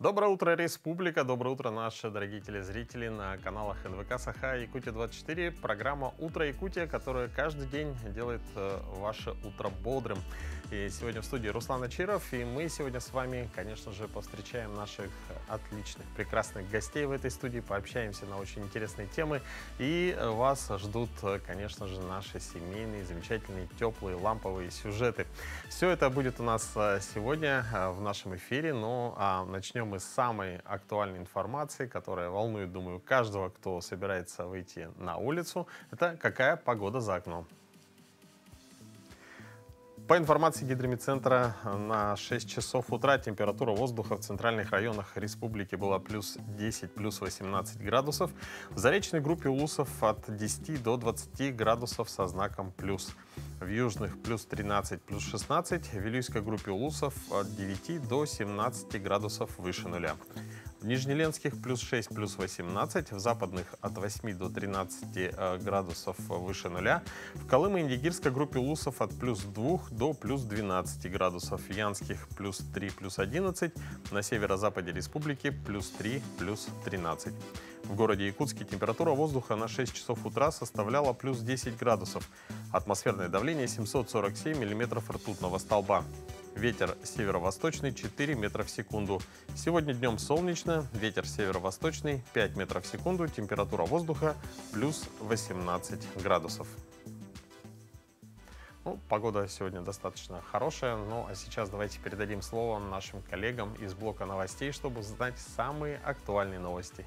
Доброе утро, Республика! Доброе утро, наши дорогие телезрители на каналах НВК Саха Якутия-24. Программа «Утро Якутия», которая каждый день делает ваше утро бодрым. И сегодня в студии Руслан Ачиров, и мы сегодня с вами, конечно же, повстречаем наших отличных, прекрасных гостей в этой студии, пообщаемся на очень интересные темы. И вас ждут, конечно же, наши семейные, замечательные, теплые, ламповые сюжеты. Все это будет у нас сегодня в нашем эфире, но начнем мы с самой актуальной информации, которая волнует, думаю, каждого, кто собирается выйти на улицу. Это какая погода за окном. По информации Гидромедцентра, на 6 часов утра температура воздуха в центральных районах республики была плюс 10, плюс 18 градусов. В заречной группе Улусов от 10 до 20 градусов со знаком плюс. В южных плюс 13, плюс 16. В Вилюйской группе Улусов от 9 до 17 градусов выше нуля. В Нижнеленских плюс 6, плюс 18, в западных от 8 до 13 градусов выше нуля. В Колымо-Индигирской группе Улусов от плюс 2 до плюс 12 градусов. В Янских плюс 3, плюс 11, на северо-западе республики плюс 3, плюс 13. В городе Якутске температура воздуха на 6 часов утра составляла плюс 10 градусов. Атмосферное давление 747 миллиметров ртутного столба. Ветер северо-восточный 4 метра в секунду. Сегодня днем солнечно, ветер северо-восточный 5 метров в секунду, температура воздуха плюс 18 градусов. Погода сегодня достаточно хорошая, а сейчас давайте передадим слово нашим коллегам из блока новостей, чтобы узнать самые актуальные новости.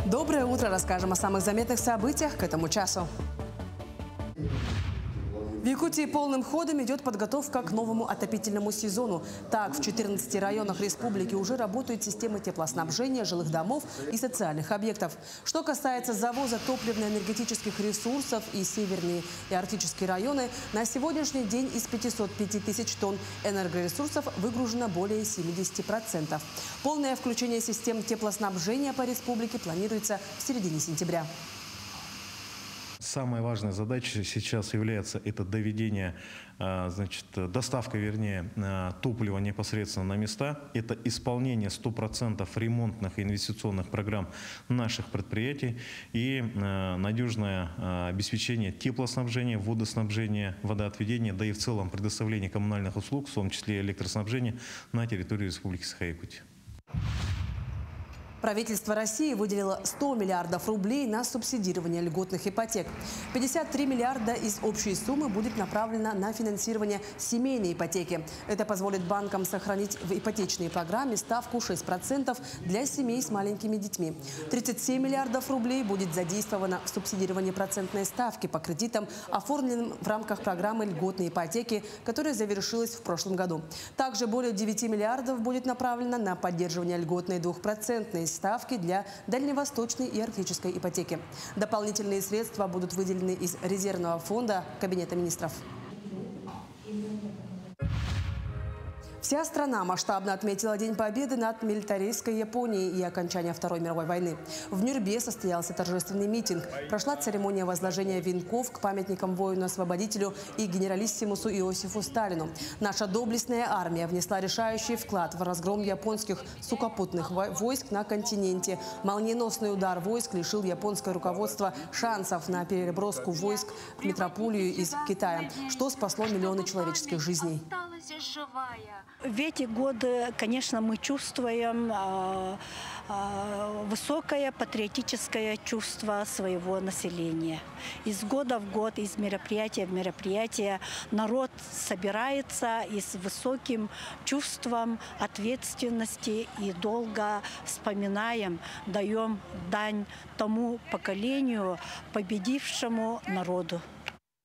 Доброе утро! Расскажем о самых заметных событиях к этому часу. В Якутии полным ходом идет подготовка к новому отопительному сезону. Так, в 14 районах республики уже работают системы теплоснабжения жилых домов и социальных объектов. Что касается завоза топливно-энергетических ресурсов и северные и арктические районы, на сегодняшний день из 505 тысяч тонн энергоресурсов выгружено более 70%. Полное включение систем теплоснабжения по республике планируется в середине сентября. Самая важная задача сейчас является это доведение, доставка, топлива непосредственно на места. Это исполнение 100% ремонтных и инвестиционных программ наших предприятий и надежное обеспечение теплоснабжения, водоснабжения, водоотведения, да и в целом предоставление коммунальных услуг, в том числе электроснабжения, на территории Республики Саха-Якутия. Правительство России выделило 100 миллиардов рублей на субсидирование льготных ипотек. 53 миллиарда из общей суммы будет направлено на финансирование семейной ипотеки. Это позволит банкам сохранить в ипотечной программе ставку 6% для семей с маленькими детьми. 37 миллиардов рублей будет задействовано в субсидировании процентной ставки по кредитам, оформленным в рамках программы льготной ипотеки, которая завершилась в прошлом году. Также более 9 миллиардов будет направлено на поддерживание льготной 2% ставки для дальневосточной и арктической ипотеки. Дополнительные средства будут выделены из резервного фонда Кабинета министров. Вся страна масштабно отметила День Победы над милитаристской Японией и окончания Второй мировой войны. В Нюрбе состоялся торжественный митинг. Прошла церемония возложения венков к памятникам воину-освободителю и генералиссимусу Иосифу Сталину. Наша доблестная армия внесла решающий вклад в разгром японских сухопутных войск на континенте. Молниеносный удар войск лишил японское руководство шансов на переброску войск в метрополию из Китая, что спасло миллионы человеческих жизней. В эти годы, конечно, мы чувствуем высокое патриотическое чувство своего населения. Из года в год, из мероприятия в мероприятие народ собирается и с высоким чувством ответственности и долго вспоминаем, даем дань тому поколению, победившему народу.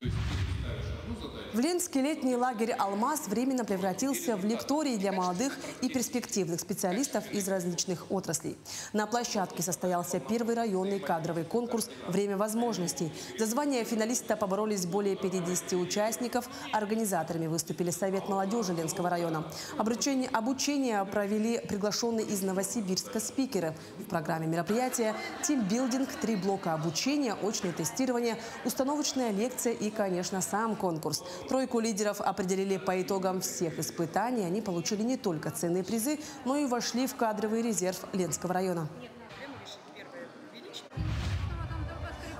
То есть ты ставишь одну задачу, В Ленске летний лагерь «Алмаз» временно превратился в лекторий для молодых и перспективных специалистов из различных отраслей. На площадке состоялся первый районный кадровый конкурс «Время возможностей». За звание финалиста поборолись более 50 участников. Организаторами выступили Совет молодежи Ленского района. Обучение провели приглашенные из Новосибирска спикеры. В программе мероприятия тимбилдинг, 3 блока обучения, очное тестирование, установочная лекция и, конечно, сам конкурс. Тройку лидеров определили по итогам всех испытаний. Они получили не только ценные призы, но и вошли в кадровый резерв Ленского района.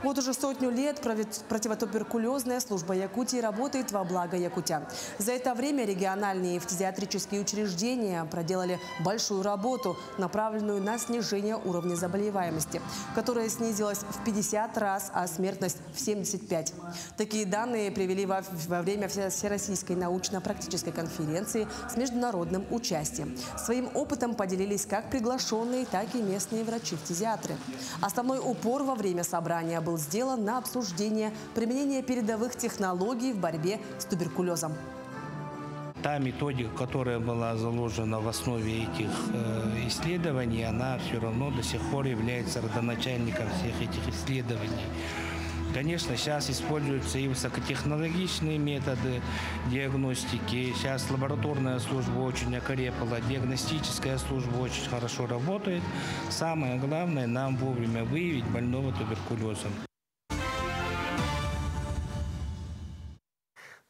Вот уже 100 лет противотуберкулезная служба Якутии работает во благо якутян. За это время региональные фтизиатрические учреждения проделали большую работу, направленную на снижение уровня заболеваемости, которая снизилась в 50 раз, а смертность в 75. Такие данные привели во время Всероссийской научно-практической конференции с международным участием. Своим опытом поделились как приглашенные, так и местные врачи-фтизиатры. Основной упор во время собрания был сделан на обсуждение применения передовых технологий в борьбе с туберкулезом. Та методика, которая была заложена в основе этих исследований, она все равно до сих пор является родоначальником всех этих исследований. Конечно, сейчас используются и высокотехнологичные методы диагностики. Сейчас лабораторная служба очень окрепла, диагностическая служба очень хорошо работает. Самое главное, нам вовремя выявить больного туберкулезом.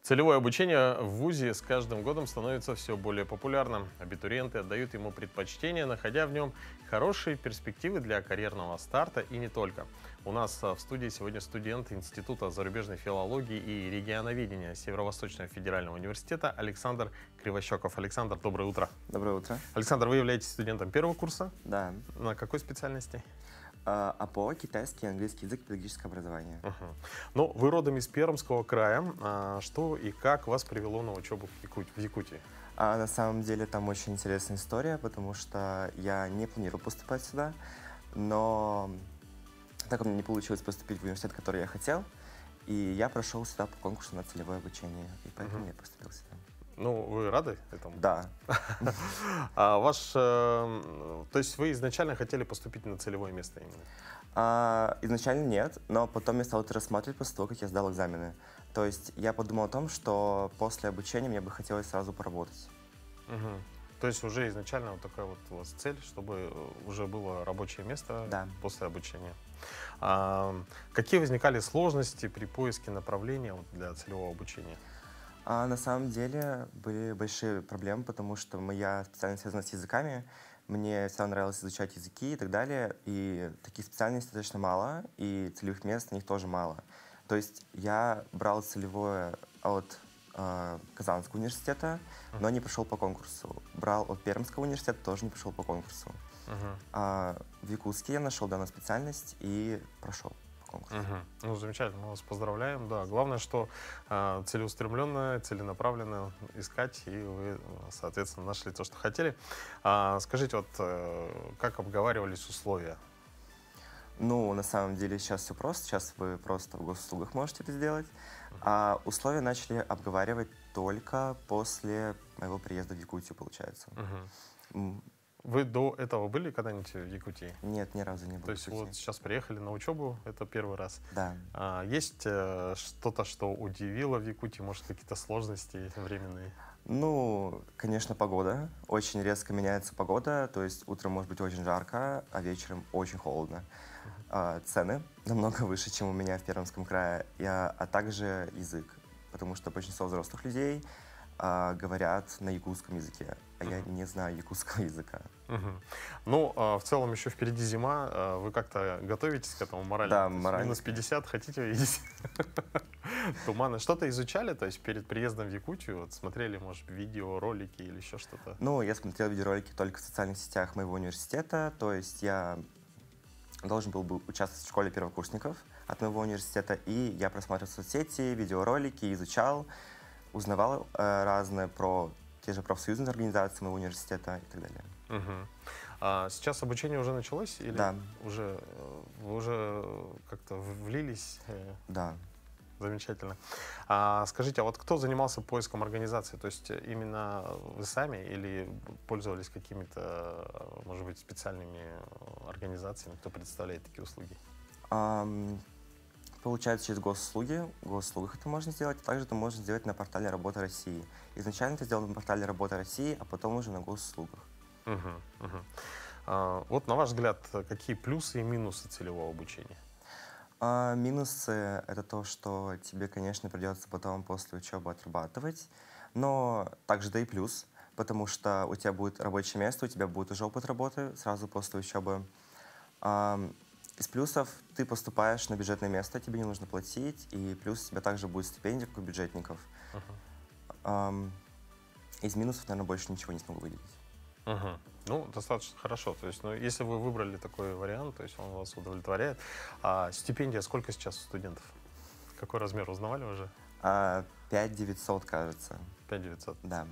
Целевое обучение в ВУЗе с каждым годом становится все более популярным. Абитуриенты отдают ему предпочтение, находя в нем хорошие перспективы для карьерного старта и не только. У нас в студии сегодня студент Института зарубежной филологии и регионоведения Северо-Восточного федерального университета Александр Кривощеков. Александр, доброе утро. Доброе утро. Александр, вы являетесь студентом первого курса? Да. На какой специальности? АПО, китайский и английский язык, педагогическое образование. Ну, вы родом из Пермского края. Что и как вас привело на учебу в Якутии? На самом деле там очень интересная история, потому что я не планировал поступать сюда, но так у меня не получилось поступить в университет, который я хотел, и я прошел сюда по конкурсу на целевое обучение, и поэтому я поступил сюда. Ну, вы рады этому? Да. То есть вы изначально хотели поступить на целевое место именно? Изначально нет, но потом я стал это рассматривать после того, как я сдал экзамены. То есть я подумал о том, что после обучения мне бы хотелось сразу поработать. То есть уже изначально вот такая вот у вас цель, чтобы уже было рабочее место после обучения. Какие возникали сложности при поиске направления для целевого обучения? На самом деле были большие проблемы, потому что моя специальность связана с языками. Мне всегда нравилось изучать языки и так далее. И таких специальностей достаточно мало, и целевых мест на них тоже мало. То есть я брал целевое от Казанского университета, но не прошел по конкурсу. Брал от Пермского университета, тоже не прошел по конкурсу. В Якутске я нашел данную специальность и прошел. Ну, замечательно, мы вас поздравляем. Да, главное, что целеустремленно, целенаправленно искать, и вы, соответственно, нашли то, что хотели. Скажите, вот как обговаривались условия? Ну, на самом деле сейчас все просто. Сейчас вы просто в госуслугах можете это сделать. А условия начали обговаривать только после моего приезда в Якутию, получается. Вы до этого были когда-нибудь в Якутии? Нет, ни разу не был. То есть вот сейчас приехали на учебу, это первый раз. Да. Есть что-то, что удивило в Якутии, может, какие-то сложности временные? Ну, конечно, погода. Очень резко меняется погода, то есть утром может быть очень жарко, а вечером очень холодно. Цены намного выше, чем у меня в Пермском крае, а также язык, потому что большинство взрослых людей говорят на якутском языке, а я не знаю якутского языка. Ну, в целом еще впереди зима. Вы как-то готовитесь к этому морально? Да, морально. Минус 50 хотите увидеть? Туманы. Что-то изучали? То есть перед приездом в Якутию вот, смотрели, может, видео, ролики или еще что-то? Ну, я смотрел видеоролики только в социальных сетях моего университета. То есть я должен был бы участвовать в школе первокурсников от моего университета. И я просматривал соцсети, видеоролики, изучал, узнавал разное про те же профсоюзные организации моего университета и так далее. А сейчас обучение уже началось? Или да. Вы уже как-то влились? Да. Замечательно. Скажите, а вот кто занимался поиском организации? То есть именно вы сами или пользовались какими-то, может быть, специальными организациями, кто предоставляет такие услуги? Получается, через госуслуги. В госуслугах это можно сделать. Также это можно сделать на портале «Работа России». Изначально это сделано на портале «Работа России», а потом уже на госуслугах. Вот на ваш взгляд, какие плюсы и минусы целевого обучения? Минусы — это то, что тебе, конечно, придется потом после учебы отрабатывать, но также да и плюс, потому что у тебя будет рабочее место, у тебя будет уже опыт работы сразу после учебы. Из плюсов ты поступаешь на бюджетное место, тебе не нужно платить, и плюс у тебя также будет стипендия, как у бюджетников. Из минусов, наверное, больше ничего не смогу выделить. Ну, достаточно хорошо. То есть, ну, если вы выбрали такой вариант, то есть он вас удовлетворяет. А стипендия сколько сейчас у студентов? Какой размер узнавали уже? 5900, кажется. 5900? Да.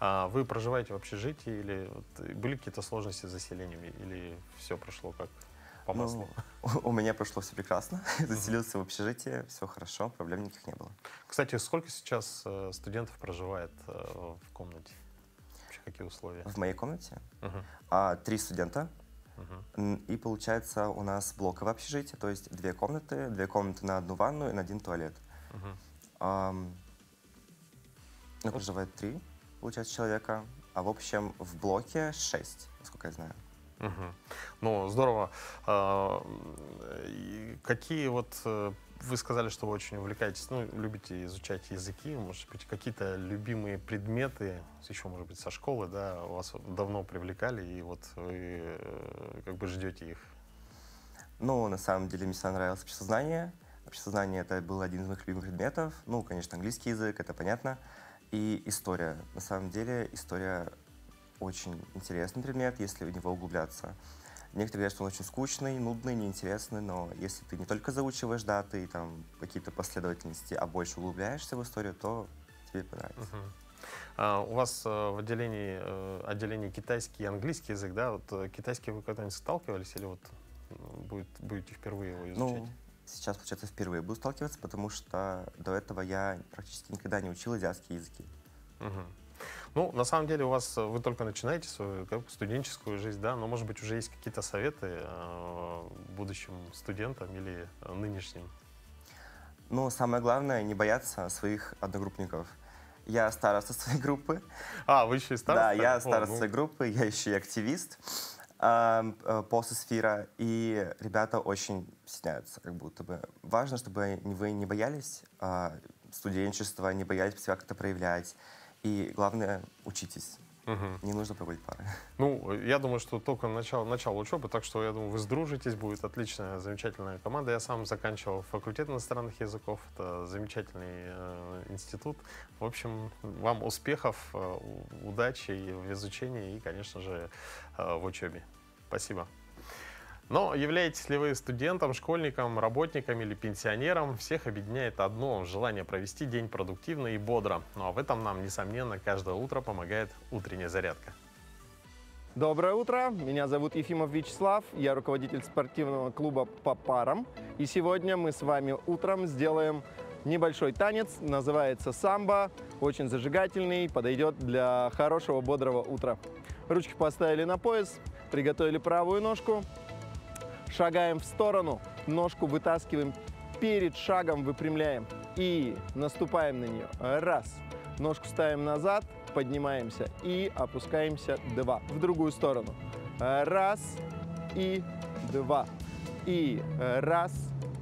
А вы проживаете в общежитии или были какие-то сложности с заселением, или все прошло как по маслу? У меня прошло все прекрасно. Заселился в общежитие, все хорошо, проблем никаких не было. Кстати, сколько сейчас студентов проживает в комнате? Вообще какие условия? В моей комнате 3 студента. И получается у нас блоковое общежитие, то есть 2 комнаты на 1 ванную и на 1 туалет. Проживает 3, получается, человека, а в общем в блоке 6, насколько я знаю. Ну, здорово. Какие вот, вы сказали, что вы очень увлекаетесь, ну, любите изучать языки, может быть, какие-то любимые предметы, еще, может быть, со школы, да, вас давно привлекали, и вот вы как бы ждете их? Ну, на самом деле, мне всегда нравилось обществознание. Обществознание — это был один из моих любимых предметов. Ну, конечно, английский язык, это понятно. И история. На самом деле, история очень интересный предмет, если в него углубляться. Некоторые говорят, что он очень скучный, нудный, неинтересный, но если ты не только заучиваешь даты и там какие-то последовательности, а больше углубляешься в историю, то тебе понравится. У вас в отделении китайский и английский язык, да? Вот китайский вы когда-нибудь сталкивались или вот будете впервые его изучать? Ну, сейчас, получается, впервые буду сталкиваться, потому что до этого я практически никогда не учил азиатские языки. Ну, на самом деле, вы только начинаете свою студенческую жизнь, да, но, может быть, уже есть какие-то советы будущим студентам или нынешним? Ну, самое главное — не бояться своих одногруппников. Я староста своей группы. Вы еще и староста? Да, я староста своей группы, я еще и активист Полсесфира, и ребята очень стесняются, как будто бы. Важно, чтобы вы не боялись студенчества, не боялись себя как-то проявлять. И главное, учитесь. Не нужно проводить пары. Ну, я думаю, что только начало учебы, так что, я думаю, вы сдружитесь, будет отличная, замечательная команда. Я сам заканчивал факультет иностранных языков, это замечательный институт. В общем, вам успехов, удачи в изучении и, конечно же, в учебе. Спасибо. Но являетесь ли вы студентом, школьником, работником или пенсионером, всех объединяет одно — желание провести день продуктивно и бодро. Ну а в этом нам, несомненно, каждое утро помогает утренняя зарядка. Доброе утро, меня зовут Ефимов Вячеслав, я руководитель спортивного клуба по парам. И сегодня мы с вами утром сделаем небольшой танец, называется самбо, очень зажигательный, подойдет для хорошего бодрого утра. Ручки поставили на пояс, приготовили правую ножку. Шагаем в сторону, ножку вытаскиваем, перед шагом выпрямляем и наступаем на нее. Раз. Ножку ставим назад, поднимаемся и опускаемся. 2. В другую сторону. Раз и 2. И раз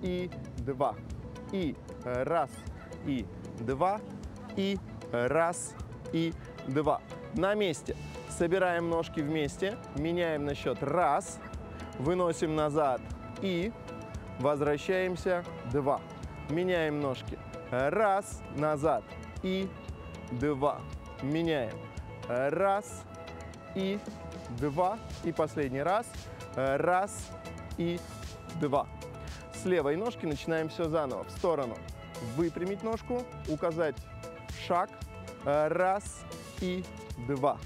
и 2. И раз и 2. И раз и 2. На месте. Собираем ножки вместе, меняем на счет раз. Выносим назад и возвращаемся. 2. Меняем ножки. Раз, назад и 2. Меняем. Раз и 2. И последний раз. Раз и 2. С левой ножки начинаем все заново. В сторону. Выпрямить ножку, указать шаг. Раз и 2.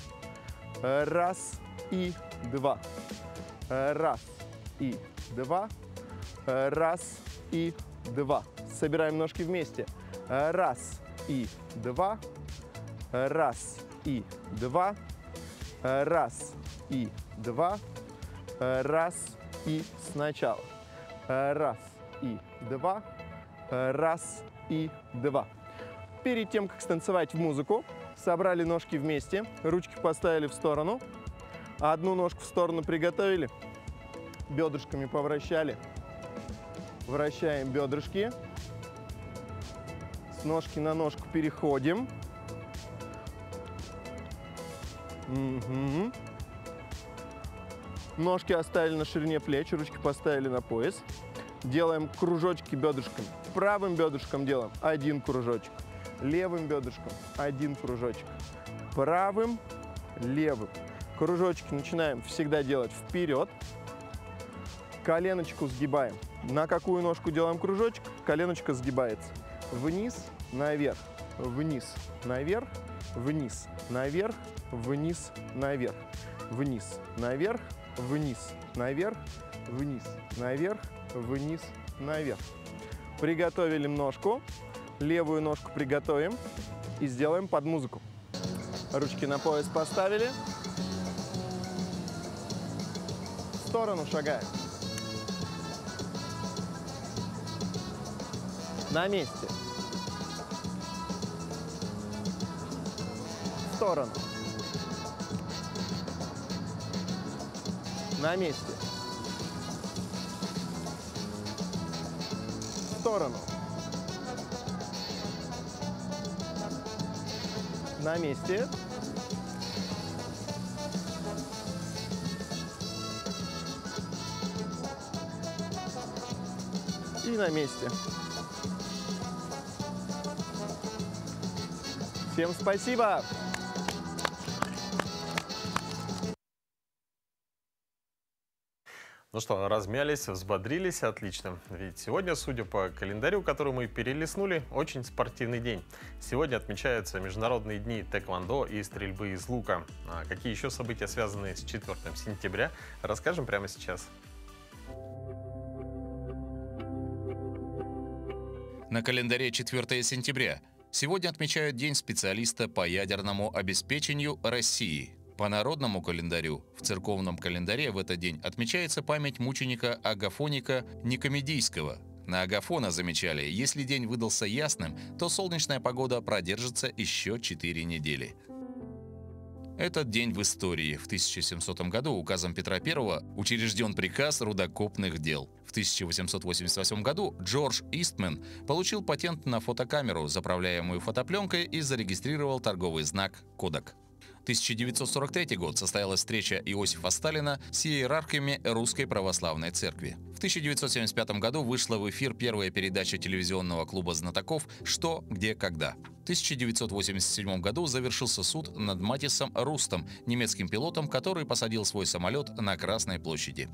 Раз и 2. Раз и 2. Раз и два. Собираем ножки вместе. Раз и два. Раз и два. Раз и два. Раз и сначала. Раз и два. Раз и два. Перед тем, как станцевать в музыку, собрали ножки вместе, ручки поставили в сторону, одну ножку в сторону приготовили, бедрышками повращали, вращаем бедрышки, с ножки на ножку переходим. Угу. Ножки оставили на ширине плеч, ручки поставили на пояс. Делаем кружочки бедрышками. Правым бедрышком делаем один кружочек. Левым бедрышком один кружочек. Правым, левым. Кружочки начинаем всегда делать вперед. Коленочку сгибаем. На какую ножку делаем кружочек? Коленочка сгибается. Вниз, наверх, вниз, наверх, вниз, наверх, вниз, наверх, вниз, наверх, вниз, наверх, вниз, наверх, вниз, наверх. Приготовили ножку. Левую ножку приготовим и сделаем под музыку. Ручки на пояс поставили. В сторону шагаем. На месте. В сторону. На месте. В сторону. На месте. И на месте. Всем спасибо! Ну что, размялись, взбодрились, отлично. Ведь сегодня, судя по календарю, который мы перелистнули, очень спортивный день. Сегодня отмечаются международные дни тэквондо и стрельбы из лука. А какие еще события, связанные с 4 сентября, расскажем прямо сейчас. На календаре 4 сентября. Сегодня отмечают День специалиста по ядерному обеспечению России. По народному календарю, в церковном календаре в этот день отмечается память мученика Агафоника Никомедийского. На Агафона замечали, если день выдался ясным, то солнечная погода продержится еще 4 недели. Этот день в истории. В 1700 году указом Петра I учрежден приказ рудокопных дел. В 1888 году Джордж Истман получил патент на фотокамеру, заправляемую фотопленкой, и зарегистрировал торговый знак «Кодак». 1943 год состоялась встреча Иосифа Сталина с иерархами Русской Православной Церкви. В 1975 году вышла в эфир первая передача телевизионного клуба знатоков «Что, где, когда». В 1987 году завершился суд над Матисом Рустом, немецким пилотом, который посадил свой самолет на Красной площади.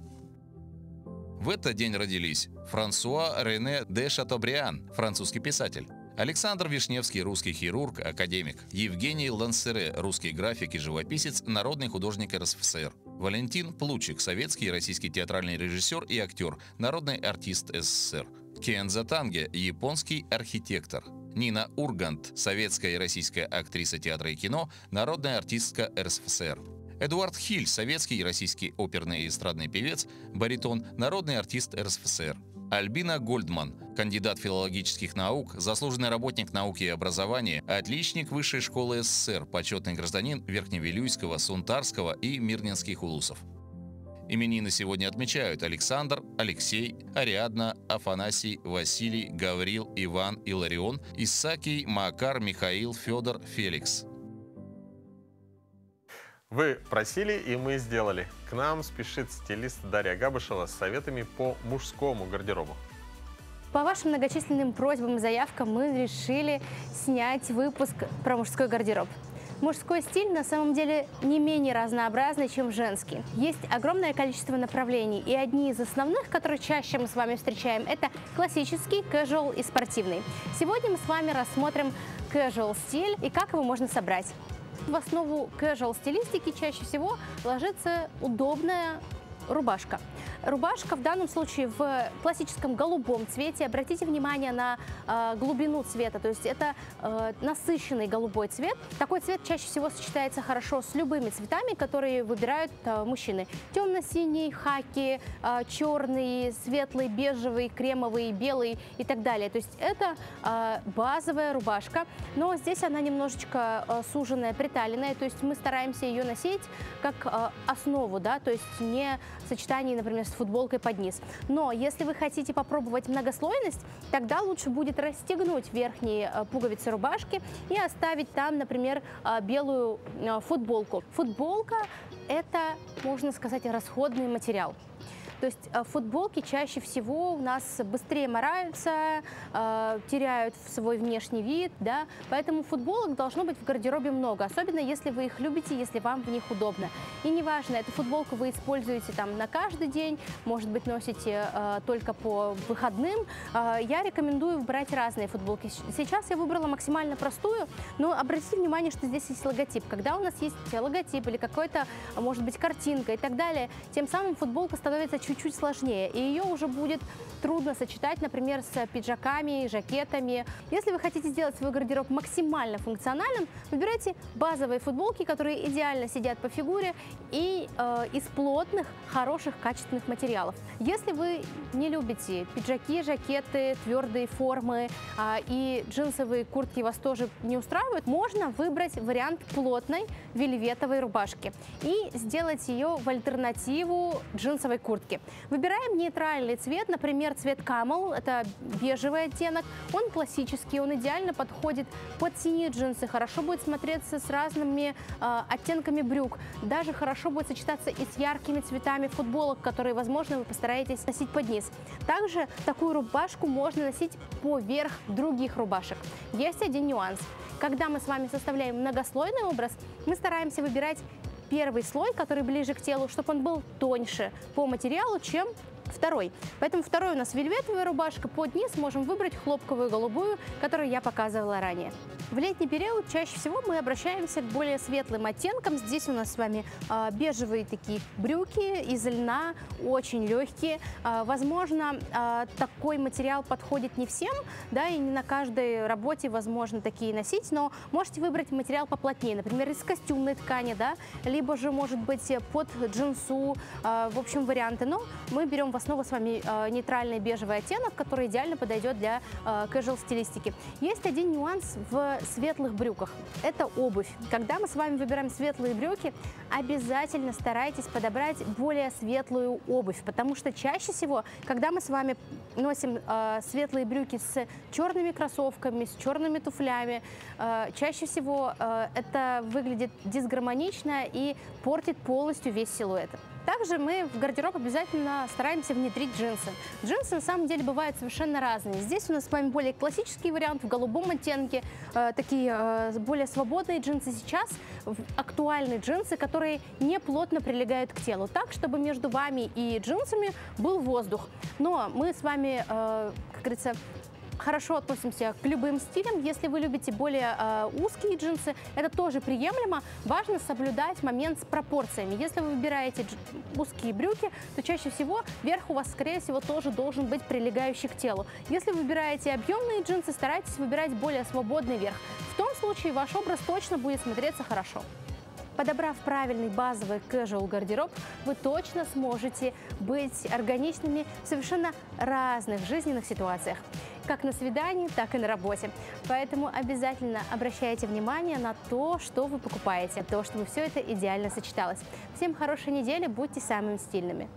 В этот день родились Франсуа Рене де Шатобриан, французский писатель; Александр Вишневский, русский хирург, академик; Евгений Лансере, русский график и живописец, народный художник РСФСР; Валентин Плучик, советский и российский театральный режиссер и актер, народный артист СССР; Кензо Танге, японский архитектор; Нина Ургант, советская и российская актриса театра и кино, народная артистка РСФСР; Эдуард Хиль, советский и российский оперный и эстрадный певец, баритон, народный артист РСФСР; Альбина Гольдман, кандидат филологических наук, заслуженный работник науки и образования, отличник Высшей школы СССР, почетный гражданин Верхневилюйского, Сунтарского и Мирнинских улусов. Именины сегодня отмечают Александр, Алексей, Ариадна, Афанасий, Василий, Гаврил, Иван, Иларион, Исаакий, Макар, Михаил, Федор, Феликс. Вы просили, и мы сделали. К нам спешит стилист Дарья Габышева с советами по мужскому гардеробу. По вашим многочисленным просьбам и заявкам мы решили снять выпуск про мужской гардероб. Мужской стиль на самом деле не менее разнообразный, чем женский. Есть огромное количество направлений, и одни из основных, которые чаще мы с вами встречаем, это классический, casual и спортивный. Сегодня мы с вами рассмотрим casual стиль и как его можно собрать. В основу casual стилистики чаще всего ложится удобная рубашка. Рубашка в данном случае в классическом голубом цвете. Обратите внимание на глубину цвета, то есть это насыщенный голубой цвет. Такой цвет чаще всего сочетается хорошо с любыми цветами, которые выбирают мужчины. Темно-синий, хаки, черный, светлый, бежевый, кремовый, белый и так далее. То есть это базовая рубашка, но здесь она немножечко суженная, приталенная, то есть мы стараемся ее носить как основу, да, то есть не в сочетании, например, с футболкой под низ. Но если вы хотите попробовать многослойность, тогда лучше будет расстегнуть верхние пуговицы рубашки и оставить там, например, белую футболку. Футболка – это, можно сказать, расходный материал. То есть футболки чаще всего у нас быстрее мораются, теряют свой внешний вид, да? Поэтому футболок должно быть в гардеробе много, особенно если вы их любите, если вам в них удобно. И неважно, эту футболку вы используете там на каждый день, может быть, носите только по выходным. Я рекомендую брать разные футболки. Сейчас я выбрала максимально простую, но обратите внимание, что здесь есть логотип. Когда у нас есть логотип или какой-то, может быть, картинка и так далее, тем самым футболка становится чуть-чуть сложнее, и ее уже будет трудно сочетать, например, с пиджаками, жакетами. Если вы хотите сделать свой гардероб максимально функциональным, выбирайте базовые футболки, которые идеально сидят по фигуре и из плотных, хороших, качественных материалов. Если вы не любите пиджаки, жакеты, твердые формы и джинсовые куртки вас тоже не устраивают, можно выбрать вариант плотной вельветовой рубашки и сделать ее в альтернативу джинсовой куртке. Выбираем нейтральный цвет, например, цвет Camel, это бежевый оттенок. Он классический, он идеально подходит под синие джинсы, хорошо будет смотреться с разными оттенками брюк, даже хорошо будет сочетаться и с яркими цветами футболок, которые, возможно, вы постараетесь носить под низ. Также такую рубашку можно носить поверх других рубашек. Есть один нюанс. Когда мы с вами составляем многослойный образ, мы стараемся выбирать первый слой, который ближе к телу, чтобы он был тоньше по материалу, чем второй. Поэтому второй у нас вельветовая рубашка, под низ можем выбрать хлопковую голубую, которую я показывала ранее. В летний период чаще всего мы обращаемся к более светлым оттенкам. Здесь у нас с вами бежевые такие брюки из льна, очень легкие. Возможно, такой материал подходит не всем, да, и не на каждой работе возможно такие носить, но можете выбрать материал поплотнее, например, из костюмной ткани, да, либо же, может быть, под джинсу, в общем, варианты. Но мы берем в основу с вами нейтральный бежевый оттенок, который идеально подойдет для casual стилистики. Есть один нюанс в светлых брюках. Это обувь. Когда мы с вами выбираем светлые брюки, обязательно старайтесь подобрать более светлую обувь, потому что чаще всего, когда мы с вами носим светлые брюки с черными кроссовками, с черными туфлями, чаще всего это выглядит дисгармонично и портит полностью весь силуэт. Также мы в гардероб обязательно стараемся внедрить джинсы. Джинсы на самом деле бывают совершенно разные. Здесь у нас с вами более классический вариант в голубом оттенке, такие более свободные джинсы. Сейчас актуальны джинсы, которые не плотно прилегают к телу, так, чтобы между вами и джинсами был воздух. Но мы с вами, как говорится, хорошо относимся к любым стилям. Если вы любите более узкие джинсы, это тоже приемлемо. Важно соблюдать момент с пропорциями. Если вы выбираете узкие брюки, то чаще всего верх у вас, скорее всего, тоже должен быть прилегающий к телу. Если вы выбираете объемные джинсы, старайтесь выбирать более свободный верх. В том случае ваш образ точно будет смотреться хорошо. Подобрав правильный базовый casual гардероб, вы точно сможете быть органичными в совершенно разных жизненных ситуациях, как на свидании, так и на работе. Поэтому обязательно обращайте внимание на то, что вы покупаете, на то, чтобы все это идеально сочеталось. Всем хорошей недели, будьте самыми стильными.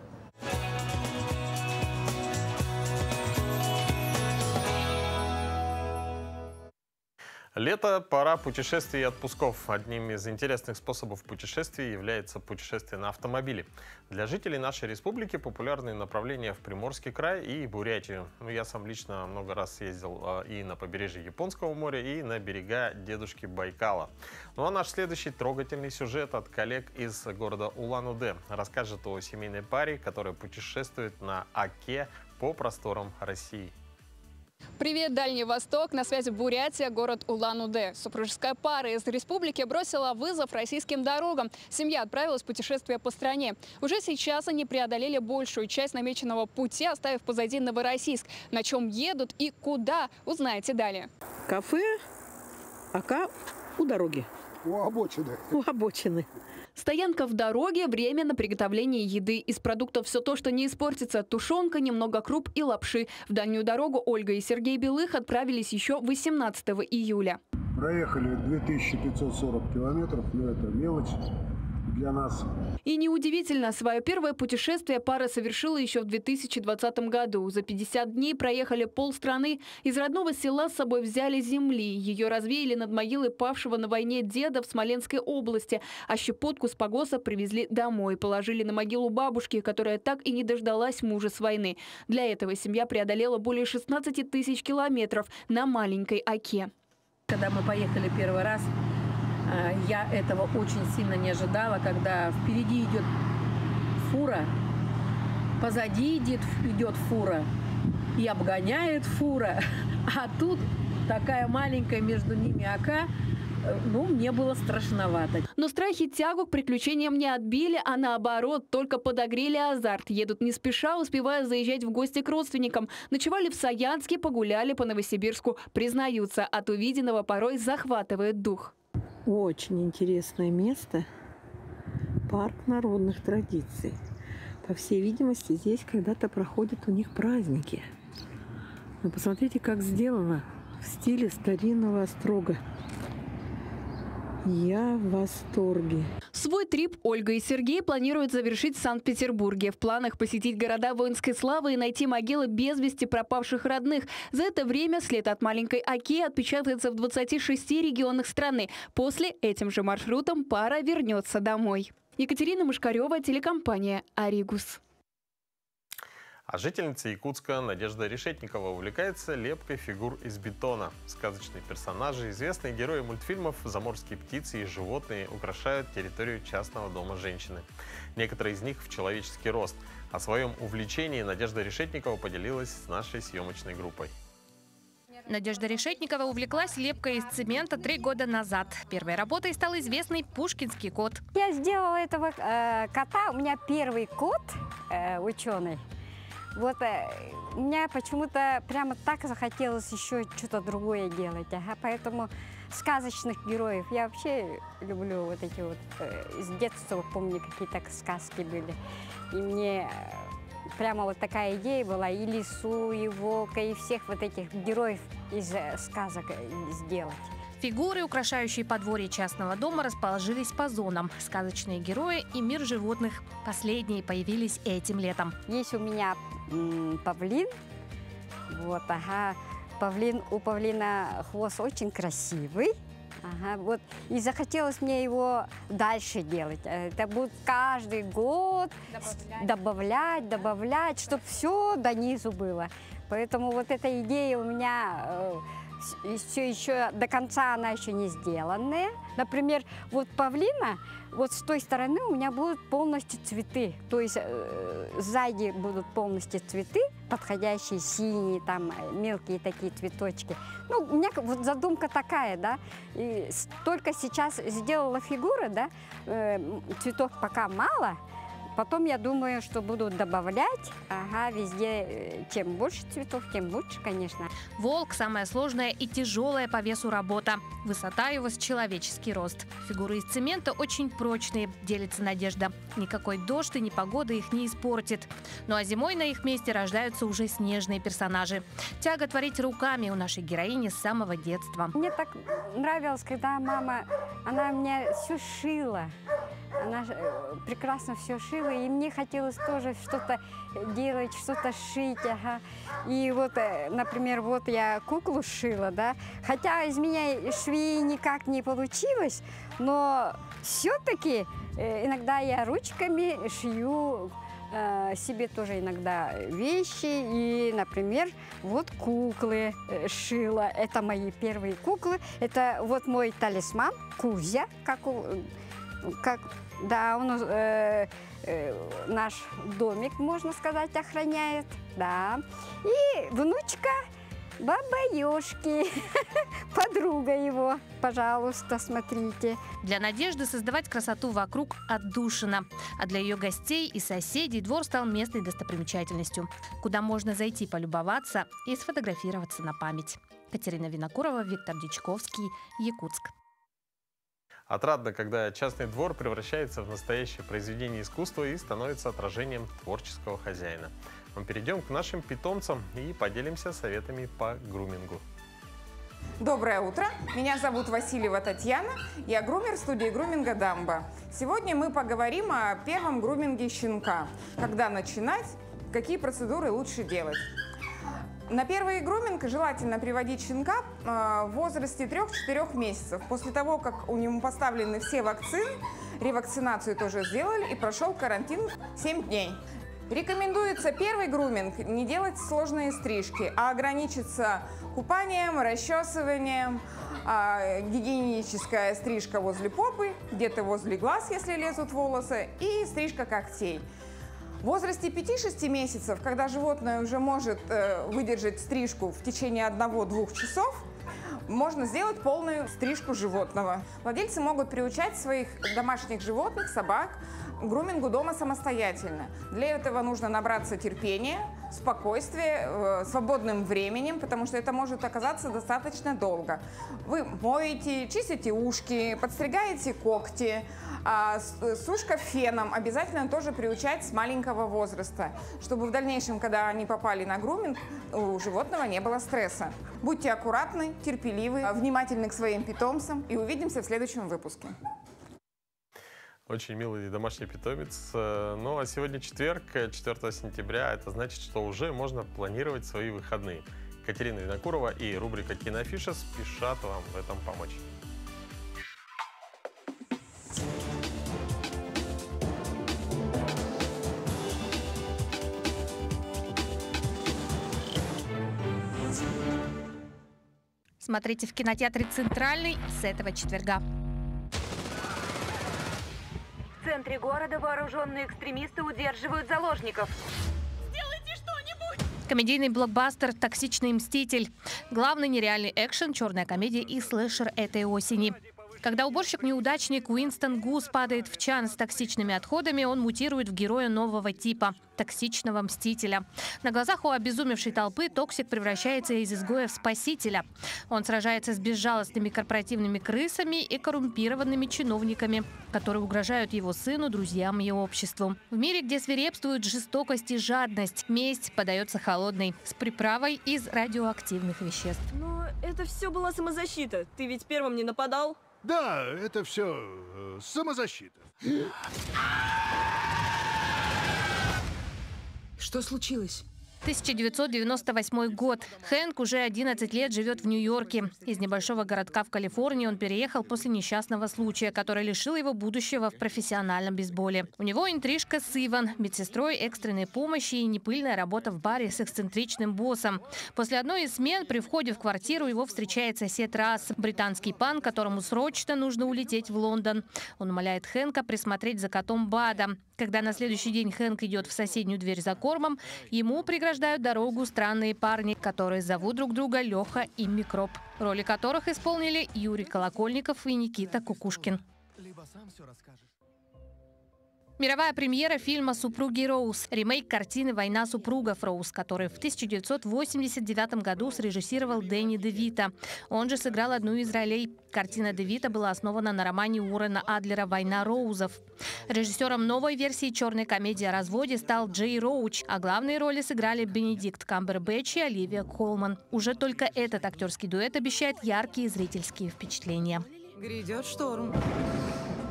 Лето – пора путешествий и отпусков. Одним из интересных способов путешествий является путешествие на автомобиле. Для жителей нашей республики популярны направления в Приморский край и Бурятию. Я сам лично много раз ездил и на побережье Японского моря, и на берега дедушки Байкала. Ну а наш следующий трогательный сюжет от коллег из города Улан-Удэ расскажет о семейной паре, которая путешествует на Оке по просторам России. Привет, Дальний Восток. На связи Бурятия, город Улан-Удэ. Супружеская пара из республики бросила вызов российским дорогам. Семья отправилась в путешествие по стране. Уже сейчас они преодолели большую часть намеченного пути, оставив позади Новороссийск. На чем едут и куда, узнаете далее. Кафе АК у дороги. У обочины. У обочины. Стоянка в дороге, время на приготовление еды. Из продуктов все то, что не испортится. Тушенка, немного круп и лапши. В дальнюю дорогу Ольга и Сергей Белых отправились еще 18 июля. Проехали 2540 километров, но это мелочь для нас. И неудивительно, свое первое путешествие пара совершила еще в 2020 году. За 50 дней проехали полстраны. Из родного села с собой взяли земли. Ее развеяли над могилой павшего на войне деда в Смоленской области. А щепотку с погоса привезли домой. Положили на могилу бабушки, которая так и не дождалась мужа с войны. Для этого семья преодолела более 16 тысяч километров на маленькой Оке. Когда мы поехали первый раз, я этого очень сильно не ожидала, когда впереди идет фура, позади идет фура и обгоняет фура, а тут такая маленькая между ними Ока. Ну, мне было страшновато. Но страхи тягу к приключениям не отбили, а наоборот, только подогрели азарт. Едут не спеша, успевая заезжать в гости к родственникам. Ночевали в Саянске, погуляли по Новосибирску. Признаются, от увиденного порой захватывает дух. Очень интересное место. Парк народных традиций. По всей видимости, здесь когда-то проходят у них праздники. Но посмотрите, как сделано в стиле старинного острога. Я в восторге. Свой трип Ольга и Сергей планируют завершить в Санкт-Петербурге. В планах посетить города воинской славы и найти могилы без вести пропавших родных. За это время след от маленькой Оки отпечатается в 26 регионах страны. После этим же маршрутом пара вернется домой. Екатерина Мышкарева, телекомпания «Аригус». А жительница Якутска Надежда Решетникова увлекается лепкой фигур из бетона. Сказочные персонажи, известные герои мультфильмов, заморские птицы и животные украшают территорию частного дома женщины. Некоторые из них в человеческий рост. О своем увлечении Надежда Решетникова поделилась с нашей съемочной группой. Надежда Решетникова увлеклась лепкой из цемента 3 года назад. Первой работой стал известный пушкинский кот. Я сделала этого кота, у меня первый кот ученый. Вот мне почему-то прямо так захотелось еще что-то другое делать. Поэтому сказочных героев я вообще люблю вот эти вот. С детства помню, какие-то сказки были. И мне прямо вот такая идея была и лису, и волка, и всех вот этих героев из сказок сделать. Фигуры, украшающие подворье частного дома, расположились по зонам. Сказочные герои и мир животных. Последние появились этим летом. Есть у меня павлин. Вот, павлин, у павлина хвост очень красивый. Вот. И захотелось мне его дальше делать. Это будет каждый год добавлять, чтобы все до низу было. Поэтому вот эта идея у меня все еще до конца она еще не сделанная. Например, вот павлина, вот с той стороны у меня будут полностью цветы. То есть сзади будут полностью цветы, подходящие синие, там мелкие такие цветочки. Ну, у меня вот задумка такая, да. И только сейчас сделала фигуры, да, цветов пока мало. Потом я думаю, что буду добавлять, везде, чем больше цветов, тем лучше, конечно. Волк – самая сложная и тяжелая по весу работа. Высота его с человеческий рост. Фигуры из цемента очень прочные, делится Надежда. Никакой дождь и непогода их не испортит. Ну а зимой на их месте рождаются уже снежные персонажи. Тяга творить руками у нашей героини с самого детства. Мне так нравилось, когда мама, она мне все шила. Она прекрасно все шила, и мне хотелось тоже что-то делать, что-то шить. И вот, например, вот я куклу шила, да, хотя из меня швеи никак не получилось, но все-таки иногда я ручками шью себе тоже иногда вещи, и, например, вот куклы шила. Это мои первые куклы, это вот мой талисман Кузя, да, он наш домик, можно сказать, охраняет, да. И внучка Баба-ёшки, подруга его, пожалуйста, смотрите. Для Надежды создавать красоту вокруг отдушина. А для ее гостей и соседей двор стал местной достопримечательностью, куда можно зайти полюбоваться и сфотографироваться на память. Катерина Винокурова, Виктор Дичковский, Якутск. Отрадно, когда частный двор превращается в настоящее произведение искусства и становится отражением творческого хозяина. Мы перейдем к нашим питомцам и поделимся советами по грумингу. Доброе утро! Меня зовут Васильева Татьяна. Я грумер студии груминга «Дамба». Сегодня мы поговорим о первом груминге щенка. Когда начинать, какие процедуры лучше делать. На первый груминг желательно приводить щенка в возрасте 3-4 месяцев. После того, как у него поставлены все вакцины, ревакцинацию тоже сделали и прошел карантин 7 дней. Рекомендуется первый груминг не делать сложные стрижки, а ограничиться купанием, расчесыванием, гигиеническая стрижка возле попы, где-то возле глаз, если лезут волосы, и стрижка когтей. В возрасте 5-6 месяцев, когда животное уже может выдержать стрижку в течение 1-2 часов, можно сделать полную стрижку животного. Владельцы могут приучать своих домашних животных, собак, к грумингу дома самостоятельно. Для этого нужно набраться терпения, спокойствия, свободным временем, потому что это может оказаться достаточно долго. Вы моете, чистите ушки, подстригаете когти, сушка феном обязательно тоже приучать с маленького возраста, чтобы в дальнейшем, когда они попали на груминг, у животного не было стресса. Будьте аккуратны, терпеливы, внимательны к своим питомцам и увидимся в следующем выпуске. Очень милый домашний питомец. Ну а сегодня четверг, 4 сентября. Это значит, что уже можно планировать свои выходные. Катерина Винокурова и рубрика «Киноафиша» спешат вам в этом помочь. Смотрите в кинотеатре «Центральный» с этого четверга. В центре города вооруженные экстремисты удерживают заложников. Сделайте что-нибудь! Комедийный блокбастер «Токсичный мститель». Главный нереальный экшен, черная комедия и слэшер этой осени. Когда уборщик-неудачник Уинстон Гус падает в чан с токсичными отходами, он мутирует в героя нового типа – токсичного мстителя. На глазах у обезумевшей толпы токсик превращается из изгоя в спасителя. Он сражается с безжалостными корпоративными крысами и коррумпированными чиновниками, которые угрожают его сыну, друзьям и обществу. В мире, где свирепствуют жестокость и жадность, месть подается холодной, с приправой из радиоактивных веществ. Но это все была самозащита. Ты ведь первым не нападал? Да, это все самозащита. Что случилось? 1998 год. Хэнк уже 11 лет живет в Нью-Йорке. Из небольшого городка в Калифорнии он переехал после несчастного случая, который лишил его будущего в профессиональном бейсболе. У него интрижка с Иван, медсестрой экстренной помощи и непыльная работа в баре с эксцентричным боссом. После одной из смен при входе в квартиру его встречает сосед Расс, британский пан, которому срочно нужно улететь в Лондон. Он умоляет Хэнка присмотреть за котом Бадом. Когда на следующий день Хэнк идет в соседнюю дверь за кормом, ему преграждают дорогу странные парни, которые зовут друг друга Леха и Микроб, роли которых исполнили Юрий Колокольников и Никита Кукушкин. Мировая премьера фильма «Супруги Роуз» – ремейк картины «Война супругов Роуз», который в 1989 году срежиссировал Дэнни де Вито. Он же сыграл одну из ролей. Картина де Вито была основана на романе Уоррена Адлера «Война Роузов». Режиссером новой версии черной комедии о разводе стал Джей Роуч, а главные роли сыграли Бенедикт Камбербэтч и Оливия Колман. Уже только этот актерский дуэт обещает яркие зрительские впечатления. Грядет шторм.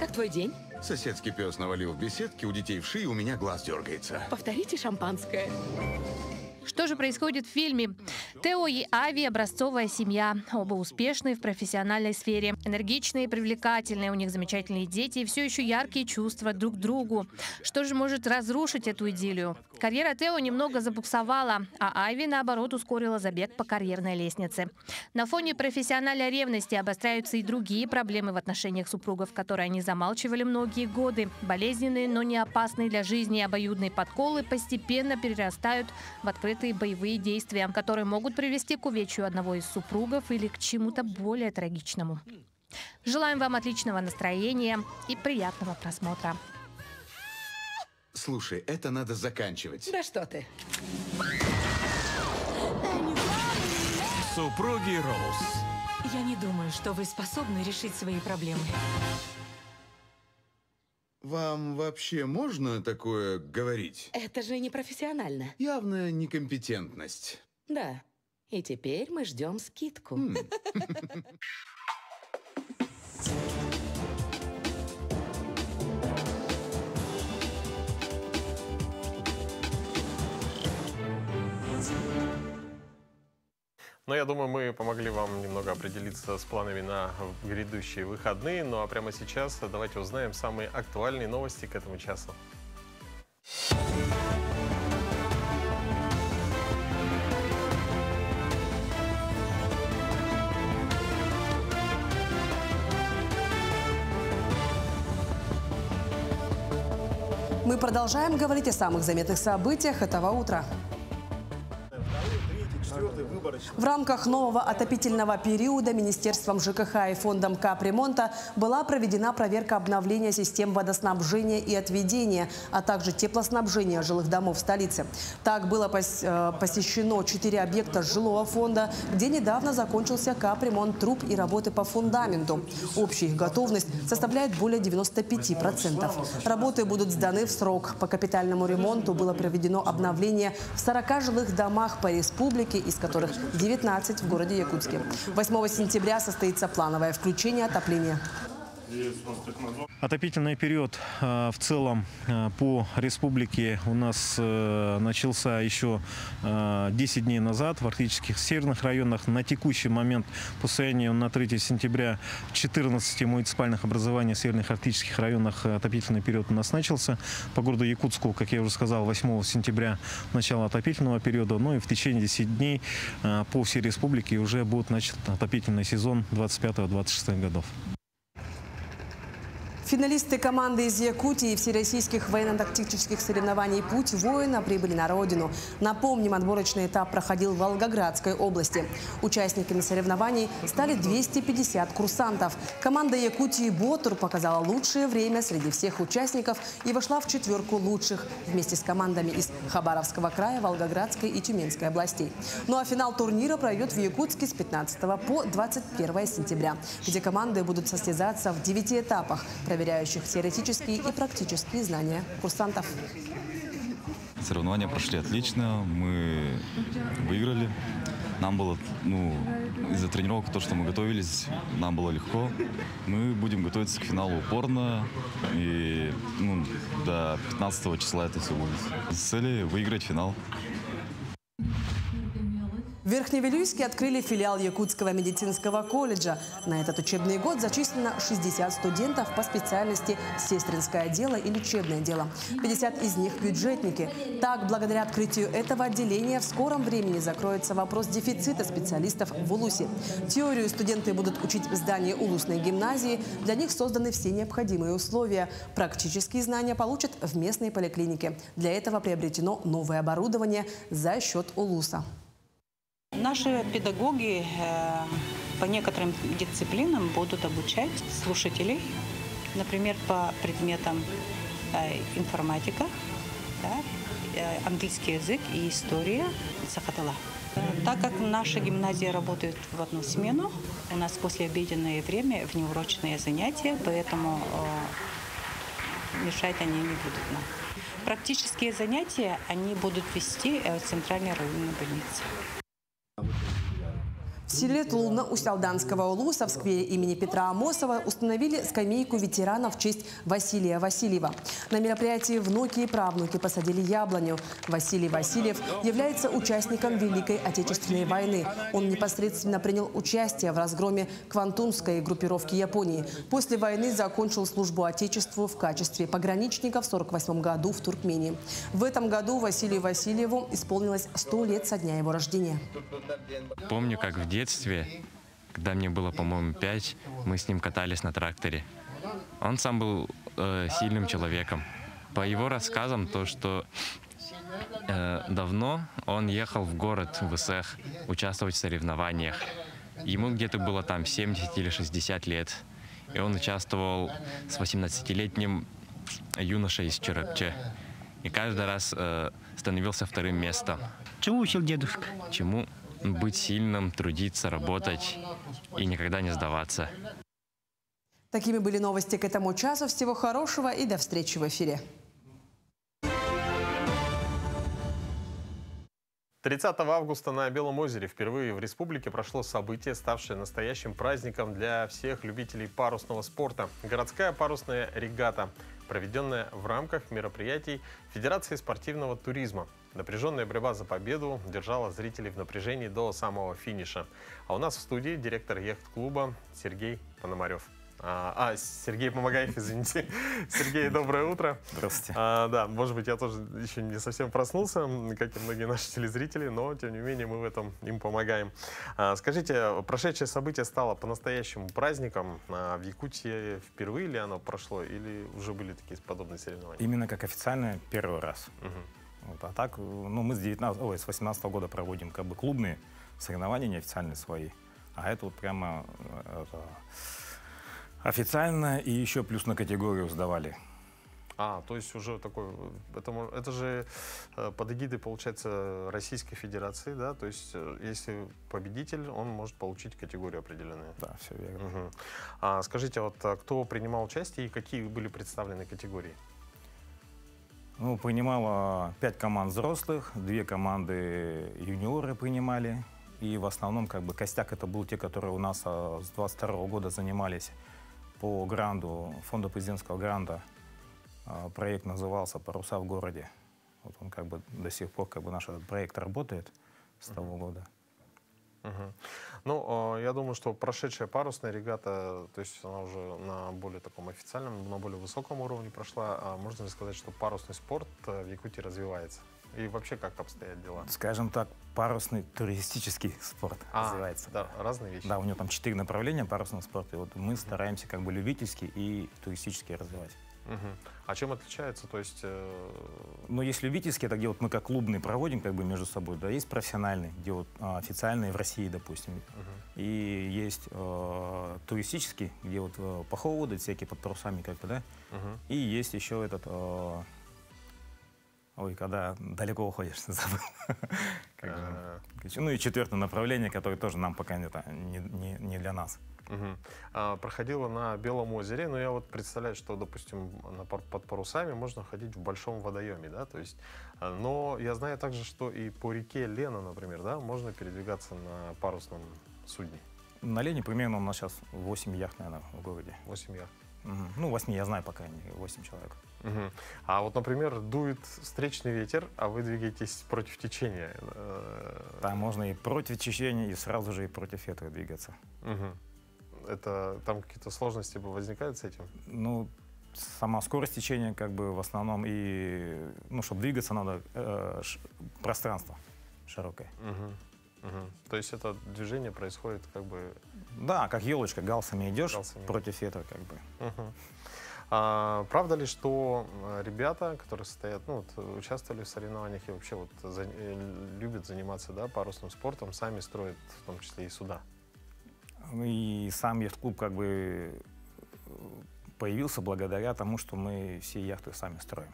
Как твой день? Соседский пес навалил в беседке, у детей в шее, у меня глаз дергается. Повторите шампанское. Что же происходит в фильме? Тео и Ави – образцовая семья. Оба успешные в профессиональной сфере. Энергичные и привлекательные. У них замечательные дети и все еще яркие чувства друг к другу. Что же может разрушить эту идиллию? Карьера Тео немного забуксовала, а Айви, наоборот, ускорила забег по карьерной лестнице. На фоне профессиональной ревности обостряются и другие проблемы в отношениях супругов, которые они замалчивали многие годы. Болезненные, но не опасные для жизни обоюдные подколы постепенно перерастают в открытые боевые действия, которые могут привести к увечью одного из супругов или к чему-то более трагичному. Желаем вам отличного настроения и приятного просмотра. Слушай, это надо заканчивать. Да что ты. Супруги Роуз. Я не думаю, что вы способны решить свои проблемы. Вам вообще можно такое говорить? Это же не профессионально. Явная некомпетентность. Да. И теперь мы ждем скидку. Но я думаю, мы помогли вам немного определиться с планами на грядущие выходные. Ну а прямо сейчас давайте узнаем самые актуальные новости к этому часу. Мы продолжаем говорить о самых заметных событиях этого утра. В рамках нового отопительного периода Министерством ЖКХ и фондом капремонта была проведена проверка обновления систем водоснабжения и отведения, а также теплоснабжения жилых домов столицы. Так было посещено 4 объекта жилого фонда, где недавно закончился капремонт труб и работы по фундаменту. Общая их готовность составляет более 95%. Работы будут сданы в срок. По капитальному ремонту было проведено обновление в 40 жилых домах по республике, из которых 19 в городе Якутске. 8 сентября состоится плановое включение отопления. Отопительный период в целом по республике у нас начался еще 10 дней назад в арктических северных районах. На текущий момент, по состоянию на 3 сентября, в 14 муниципальных образованиях в северных арктических районах отопительный период у нас начался. По городу Якутску, как я уже сказал, 8 сентября начало отопительного периода. Ну и в течение 10 дней по всей республике уже будет начат отопительный сезон 25-26 годов. Финалисты команды из Якутии всероссийских военно-тактических соревнований «Путь воина» прибыли на родину. Напомним, отборочный этап проходил в Волгоградской области. Участниками соревнований стали 250 курсантов. Команда Якутии «Ботур» показала лучшее время среди всех участников и вошла в 4 лучших вместе с командами из Хабаровского края, Волгоградской и Тюменской областей. Ну а финал турнира пройдет в Якутске с 15 по 21 сентября, где команды будут состязаться в 9 этапах, проверяющих теоретические и практические знания курсантов. Соревнования прошли отлично, мы выиграли. Нам было, из-за тренировок, то, что мы готовились, нам было легко. Мы будем готовиться к финалу упорно, и до 15 числа это все будет. С целью выиграть финал. В Верхневилюйске открыли филиал Якутского медицинского колледжа. На этот учебный год зачислено 60 студентов по специальности сестринское дело и лечебное дело. 50 из них бюджетники. Так, благодаря открытию этого отделения в скором времени закроется вопрос дефицита специалистов в Улусе. Теорию студенты будут учить в здании Улусной гимназии. Для них созданы все необходимые условия. Практические знания получат в местной поликлинике. Для этого приобретено новое оборудование за счет Улуса. Наши педагоги по некоторым дисциплинам будут обучать слушателей, например, по предметам информатика, английский язык и история Сахатала. Так как наша гимназия работает в одну смену, у нас послеобеденное время внеурочные занятия, поэтому мешать они не будут нам. Практические занятия они будут вести в центральной районной больнице. В У Салданского улуса в сквере имени Петра Амосова установили скамейку ветеранов в честь Василия Васильева. На мероприятии внуки и правнуки посадили яблоню. Василий Васильев является участником Великой Отечественной войны. Он непосредственно принял участие в разгроме Квантунской группировки Японии. После войны закончил службу Отечеству в качестве пограничника в 1948 году в Туркмении. В этом году Василию Васильеву исполнилось 100 лет со дня его рождения. Помню, как в детстве, когда мне было, по-моему, 5, мы с ним катались на тракторе. Он сам был сильным человеком. По его рассказам, то, что давно он ехал в город, в Исэх, участвовать в соревнованиях. Ему где-то было там 70 или 60 лет. И он участвовал с 18-летним юношей из Чорапче. И каждый раз становился вторым местом. Чему учил дедушка? Чему? Быть сильным, трудиться, работать и никогда не сдаваться. Такими были новости к этому часу. Всего хорошего и до встречи в эфире. 30 августа на Белом озере впервые в республике прошло событие, ставшее настоящим праздником для всех любителей парусного спорта. Городская парусная регата, проведенная в рамках мероприятий Федерации спортивного туризма. Напряженная борьба за победу держала зрителей в напряжении до самого финиша. А у нас в студии директор яхт-клуба Сергей Пономарев. Сергей Помогаев, извините. Сергей, доброе утро. Здравствуйте. Да, может быть, я тоже еще не совсем проснулся, как и многие наши телезрители, но, тем не менее, мы в этом им помогаем. Скажите, прошедшее событие стало по-настоящему праздником. В Якутии впервые ли оно прошло, или уже были такие подобные соревнования? Именно как официально первый раз. Вот, а так, ну, мы с 18 года проводим как бы клубные соревнования, неофициальные свои. А это вот прямо официально и еще плюс на категорию сдавали. То есть уже такой, это же под эгидой, получается, Российской Федерации, да? То есть если победитель, он может получить категорию определенную. Да, все верно. Скажите, вот кто принимал участие и какие были представлены категории? Ну, принимало 5 команд взрослых, 2 команды юниоры принимали. И в основном, как бы, костяк это был те, которые у нас с 22 года занимались по гранду, фонду президентского гранта. Проект назывался «Паруса в городе». Вот он как бы до сих пор, как бы, наш этот проект работает с того года. Ну, я думаю, что прошедшая парусная регата, то есть она уже на более таком официальном, на более высоком уровне прошла. Можно ли сказать, что парусный спорт в Якутии развивается? И вообще, как обстоят дела? Скажем так, парусный туристический спорт развивается. Да, разные вещи. Да, у него там 4 направления парусного спорта. И вот мы стараемся как бы любительский и туристический развивать. А чем отличается? То есть, ну, есть любительский, это где вот мы как клубный проводим как бы между собой, да, есть профессиональный, где вот официальный в России, допустим, и есть туристический, где вот походы всякие под парусами как бы, да, и есть еще этот, когда далеко уходишь, забыл. Ну и 4-е направление, которое тоже нам пока не для нас. Проходила на Белом озере, но я вот представляю, что, допустим, под парусами можно ходить в большом водоеме, да, то есть, но я знаю также, что и по реке Лена, например, да, можно передвигаться на парусном судне. На Лене примерно у нас сейчас 8 яхт, наверное, в городе. 8 яхт. Ну, 8 я знаю пока, 8 человек. А вот, например, дует встречный ветер, а вы двигаетесь против течения. Там можно и против течения, и сразу же и против ветра двигаться. Это там какие-то сложности возникают с этим? Ну, сама скорость течения, как бы, в основном, и, ну, чтобы двигаться, надо пространство широкое. То есть это движение происходит как бы... Да, как елочка, галсами идешь против ветра, как бы. Правда ли, что ребята, которые участвовали в соревнованиях и вообще любят заниматься, да, парусным спортом, сами строят в том числе и суда? И сам яхт-клуб как бы появился благодаря тому, что мы все яхты сами строим.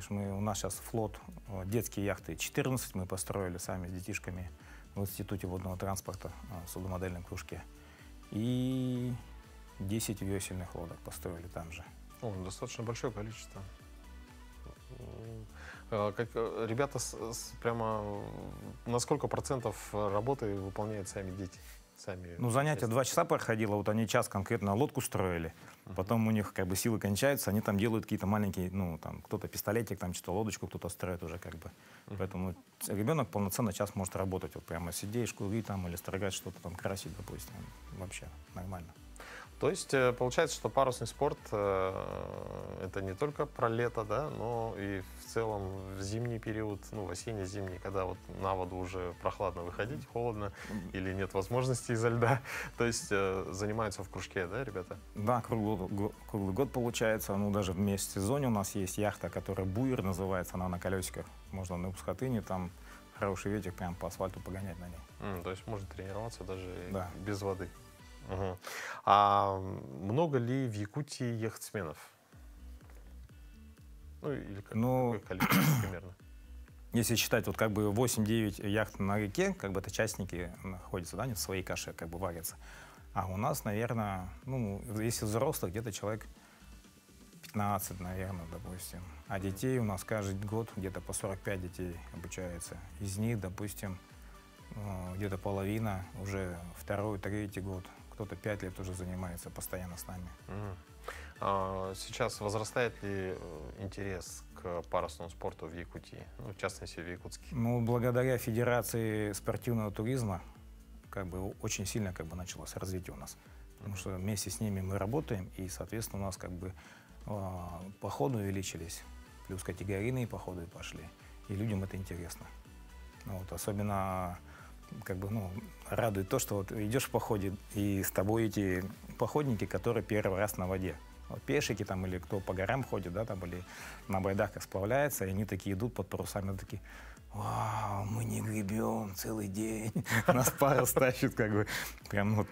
У нас сейчас флот, детские яхты 14 мы построили сами с детишками в Институте водного транспорта, в судомодельном кружке. И 10 весельных лодок построили там же. Достаточно большое количество. Ребята прямо на сколько процентов работы выполняют сами дети? Ну, занятие 2 часа проходило, вот они час конкретно лодку строили, потом у них как бы силы кончаются, они там делают какие-то маленькие, ну, там, кто-то пистолетик, там, что-то лодочку кто-то строит уже как бы. Поэтому ребенок полноценно час может работать, вот прямо сидеть, шкурить там или строгать что-то там, красить, допустим, вообще нормально. То есть получается, что парусный спорт это не только про лето, да, но и в целом в зимний период, ну, в осенне-зимний, когда вот на воду уже прохладно выходить, холодно или нет возможности из-за льда. То есть занимаются в кружке, да, ребята? Да, круглый год получается. Ну, даже в межсезонье у нас есть яхта, которая буер называется, она на колесиках. Можно на Упсхотыне, там хороший ветер, прям по асфальту погонять на ней. То есть можно тренироваться даже без воды. Угу. А много ли в Якутии яхтсменов? Ну, или какое количество примерно? Если считать, вот как бы 8-9 яхт на реке, как бы это частники находятся, да, они в своей каше как бы варятся. А у нас, наверное, ну, если взрослых, где-то человек 15, наверное, допустим. А детей у нас каждый год где-то по 45 детей обучается. Из них, допустим, где-то половина уже 2-й, 3-й год. Кто-то 5 лет уже занимается постоянно с нами. Сейчас возрастает ли интерес к парусному спорту в Якутии, ну, в частности в Якутске? Ну, благодаря Федерации спортивного туризма как бы очень сильно как бы началось развитие у нас. Потому что вместе с ними мы работаем, и, соответственно, у нас как бы походы увеличились, плюс категорийные походы пошли, и людям это интересно. Вот, особенно как бы, ну, радует то, что вот идешь в походе, и с тобой эти походники, которые первый раз на воде. Вот пешики там или кто по горам ходит, да, там, или на байдарках сплавляется, и они такие идут под парусами, такие: вау, мы не гребем целый день, нас пара стащит, как бы, прям вот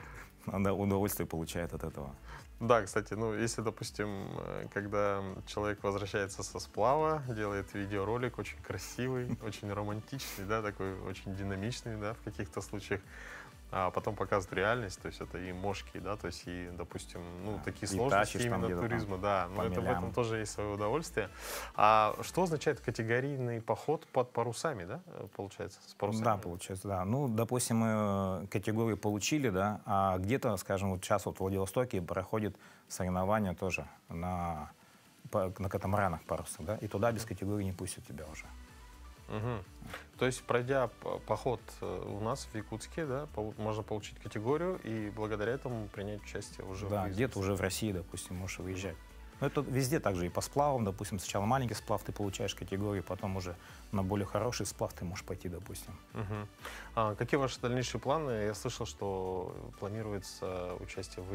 удовольствие получает от этого. Да, кстати, ну, если, допустим, когда человек возвращается со сплава, делает видеоролик очень красивый, очень романтичный, да, такой очень динамичный, да, в каких-то случаях, а потом показывает реальность, то есть это и мошки, да, то есть и, допустим, ну, такие сложности именно туризма, да, но это, в этом тоже есть свое удовольствие. А что означает категорийный поход под парусами, да, получается, с парусами? Да, получается, да. Ну, допустим, мы категорию получили, да, а где-то, скажем, вот сейчас вот в Владивостоке проходит соревнования тоже на катамаранах парусах, да, и туда без категории не пустят тебя уже. Угу. То есть, пройдя поход у нас в Якутске, да, можно получить категорию и благодаря этому принять участие уже в где-то уже в России, допустим, можешь выезжать. Но это везде так же и по сплавам, допустим, сначала маленький сплав ты получаешь категорию, потом уже на более хороший сплав ты можешь пойти, допустим. Угу. А какие ваши дальнейшие планы? Я слышал, что планируется участие в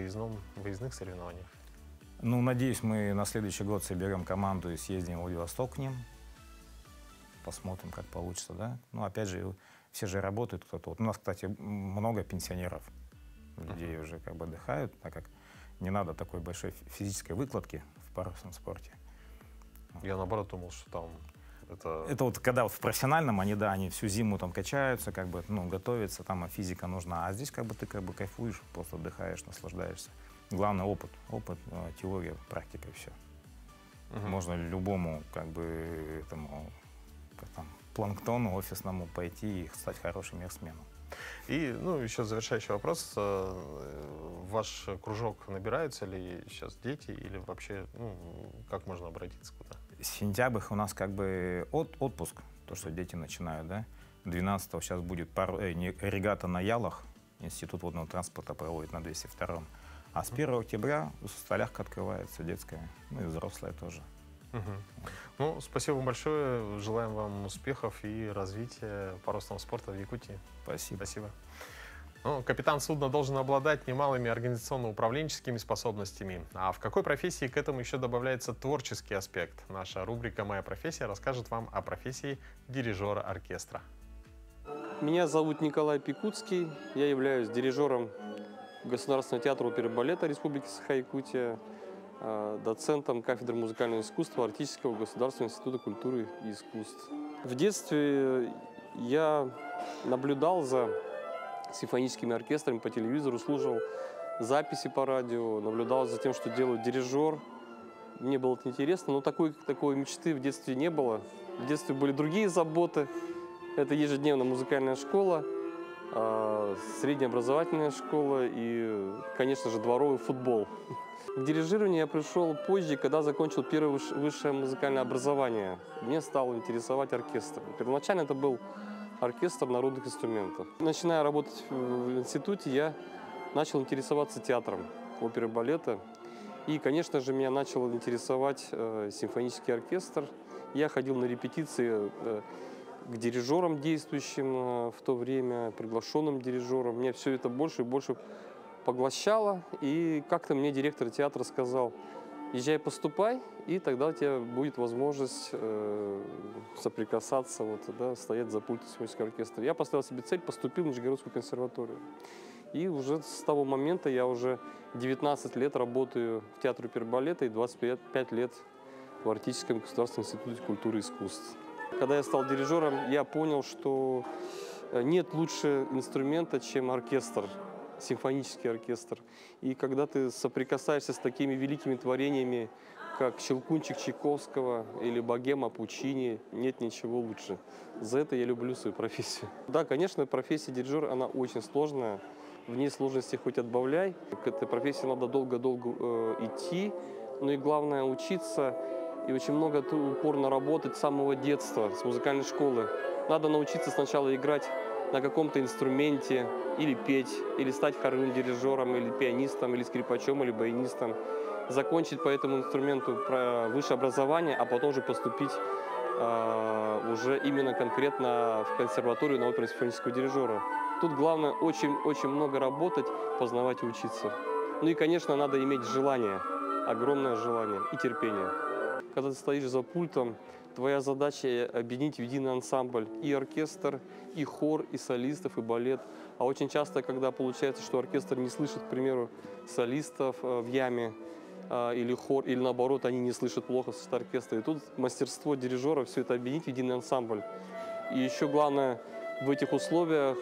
выездных соревнованиях. Ну, надеюсь, мы на следующий год соберем команду и съездим в Владивосток к ним. Посмотрим, как получится, да. Ну, опять же, все же работают кто-то. Вот у нас, кстати, много пенсионеров, людей уже как бы отдыхают, так как не надо такой большой физической выкладки в парусном спорте. Я, наоборот, думал, что там это вот когда вот в профессиональном они, да, они всю зиму там качаются, как бы, ну, готовятся, там, а физика нужна. А здесь как бы ты как бы кайфуешь, просто отдыхаешь, наслаждаешься. Главное опыт, теория, практика и все. Можно любому как бы этому планктону офисному пойти и стать хорошим яхтсменом. И, ну, еще завершающий вопрос. В ваш кружок набираются ли сейчас дети или вообще, ну, как можно обратиться куда? Сентябрь у нас как бы отпуск, то, что дети начинают, да. 12-го сейчас будет регата на ялах, Институт водного транспорта проводит на 202-м. А с 1 октября столярка открывается детская, ну и взрослая тоже. Ну, спасибо вам большое. Желаем вам успехов и развития парусного спорта в Якутии. Спасибо. Спасибо. Ну, капитан судна должен обладать немалыми организационно-управленческими способностями. А в какой профессии к этому еще добавляется творческий аспект? Наша рубрика «Моя профессия» расскажет вам о профессии дирижера оркестра. Меня зовут Николай Пикутский. Я являюсь дирижером Государственного театра оперы и балета Республики Саха-Якутия, доцентом кафедры музыкального искусства Арктического государственного института культуры и искусств. В детстве я наблюдал за симфоническими оркестрами по телевизору, слушал записи по радио, наблюдал за тем, что делает дирижер. Мне было это интересно, но такой мечты в детстве не было. В детстве были другие заботы. Это ежедневная музыкальная школа, среднеобразовательная школа и, конечно же, дворовый футбол. К дирижированию я пришел позже, когда закончил первое высшее музыкальное образование. Мне стал интересовать оркестр. Первоначально это был оркестр народных инструментов. Начиная работать в институте, я начал интересоваться театром, оперы, балета. И, конечно же, меня начал интересовать симфонический оркестр. Я ходил на репетиции к дирижерам, действующим в то время, приглашенным дирижерам. Меня все это больше и больше поглощало. И как-то мне директор театра сказал: езжай, поступай, и тогда у тебя будет возможность соприкасаться, стоять за пультом симфонического оркестра. Я поставил себе цель, поступил в Нижегородскую консерваторию. И уже с того момента я уже 19 лет работаю в театре оперы и балета и 25 лет в Арктическом государственном институте культуры и искусств. Когда я стал дирижером, я понял, что нет лучше инструмента, чем оркестр, симфонический оркестр. И когда ты соприкасаешься с такими великими творениями, как «Щелкунчик» Чайковского или «Богема» Пучини, нет ничего лучше. За это я люблю свою профессию. Да, конечно, профессия дирижера, она очень сложная. В ней сложности хоть отбавляй. К этой профессии надо долго-долго идти. Но и главное учиться. И очень много упорно работать с самого детства, с музыкальной школы. Надо научиться сначала играть на каком-то инструменте, или петь, или стать хоровым дирижером, или пианистом, или скрипачом, или баянистом. Закончить по этому инструменту высшее образование, а потом уже поступить уже именно конкретно в консерваторию на оперно-симфонического дирижера. Тут главное очень много работать, познавать и учиться. Ну и, конечно, надо иметь желание, огромное желание и терпение. Когда ты стоишь за пультом, твоя задача объединить в единый ансамбль и оркестр, и хор, и солистов, и балет. А очень часто, когда получается, что оркестр не слышит, к примеру, солистов в яме, или хор, или наоборот, они не слышат плохо слышат оркестр. И тут мастерство дирижера все это объединить в единый ансамбль. И еще главное, в этих условиях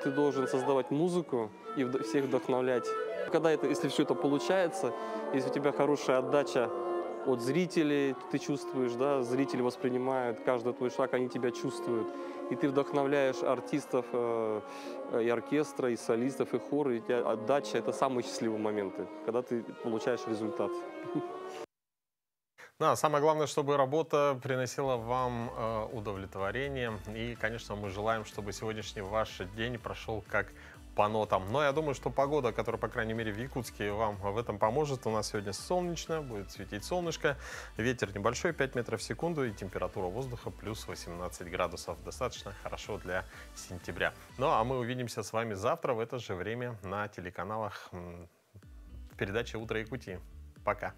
ты должен создавать музыку и всех вдохновлять. Если все это получается, если у тебя хорошая отдача от зрителей, ты чувствуешь, да, зрители воспринимают каждый твой шаг, они тебя чувствуют. И ты вдохновляешь артистов и оркестра, и солистов, и хор, и отдача – это самые счастливые моменты, когда ты получаешь результат. Да, самое главное, чтобы работа приносила вам удовлетворение. И, конечно, мы желаем, чтобы сегодняшний ваш день прошел как по нотам. Но я думаю, что погода, которая, по крайней мере, в Якутске, вам в этом поможет. У нас сегодня солнечно, будет светить солнышко, ветер небольшой, 5 метров в секунду, и температура воздуха плюс 18 градусов. Достаточно хорошо для сентября. Ну, а мы увидимся с вами завтра в это же время на телеканалах передачи «Утро Якутии». Пока!